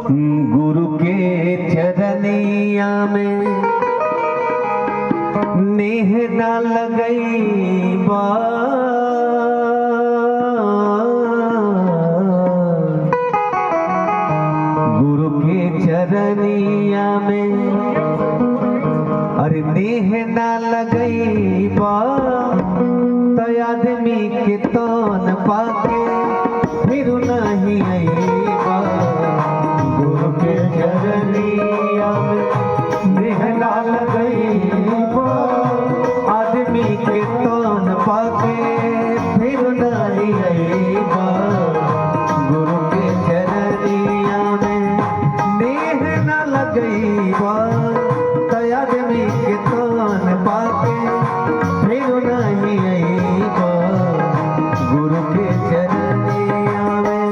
गुरु के चरनिया में नेह ना लगई बा, गुरु के चरनिया में अरे नेह ना लगई बा, तो आदमी के तन पाके फिर नहीं आईबा। गुरु के चरनिया में नेह ना लगई बा, आदमी के तन पाके फिर नहीं आईबा। गुरु के चरनिया में नेह ना लगई बा, तो आदमी के तन पाके फिर नहीं आईबा। गुरु के चरनिया में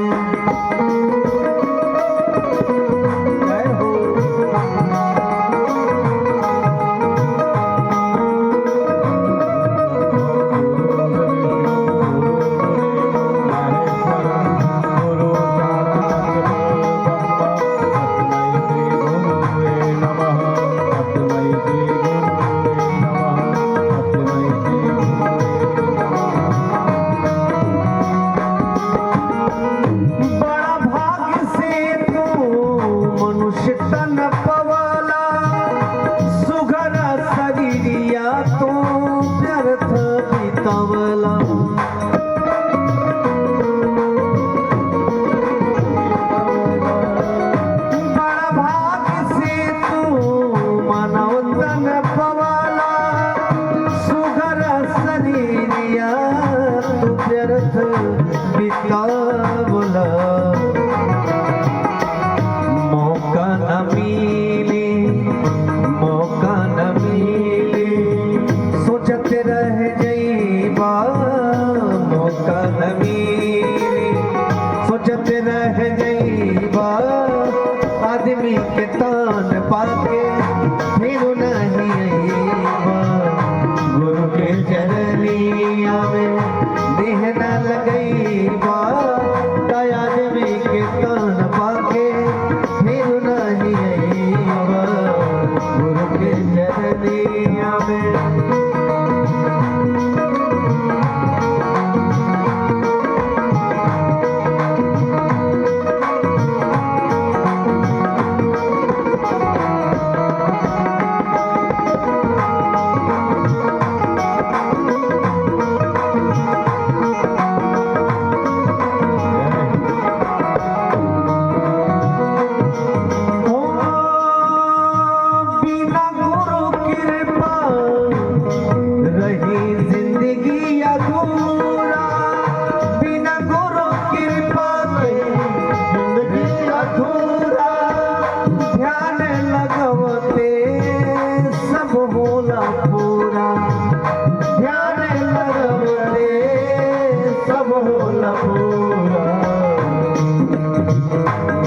मौका न मिले, मौका न मिले, सोचते रह जाइबा। मौका न मिले, सोचते रह जाइबा, आदमी के तान पाके फिर नहीं आईबा। गुरु के चरनिया में देह न लगईबा, आदमी के तन पाके फिर नहीं आईबा। गुरु के चरनिया में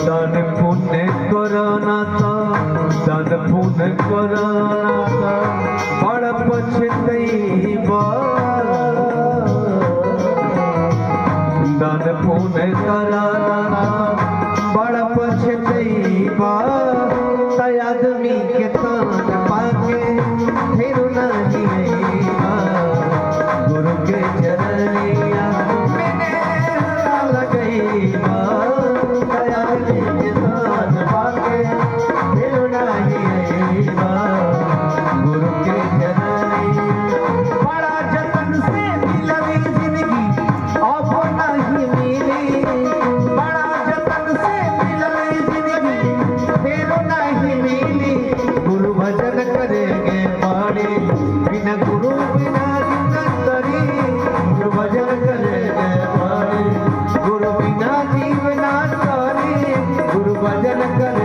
दान पुण्य करना था, दान पुण्य करना था, बड़ पछतईबा। दान पुण्य करना था, बड़ पछतईबा, तो आदमी के तन पाके फिर नहीं आईबा। गुरु के चरनिया में नेह लगईबा, गुरु के चरनिया बड़ा जतन से मिलनी जिंदगी अब नहीं मिली। बड़ा जतन से मिलनी जिंदगी फिर नहीं मिली। गुरु भजन करेंगे पाड़े, बिना गुरु बिना जिंदगी तरी। गुरु भजन करेंगे पाड़े, गुरु बिना जीवना तरी। गुरु भजन करे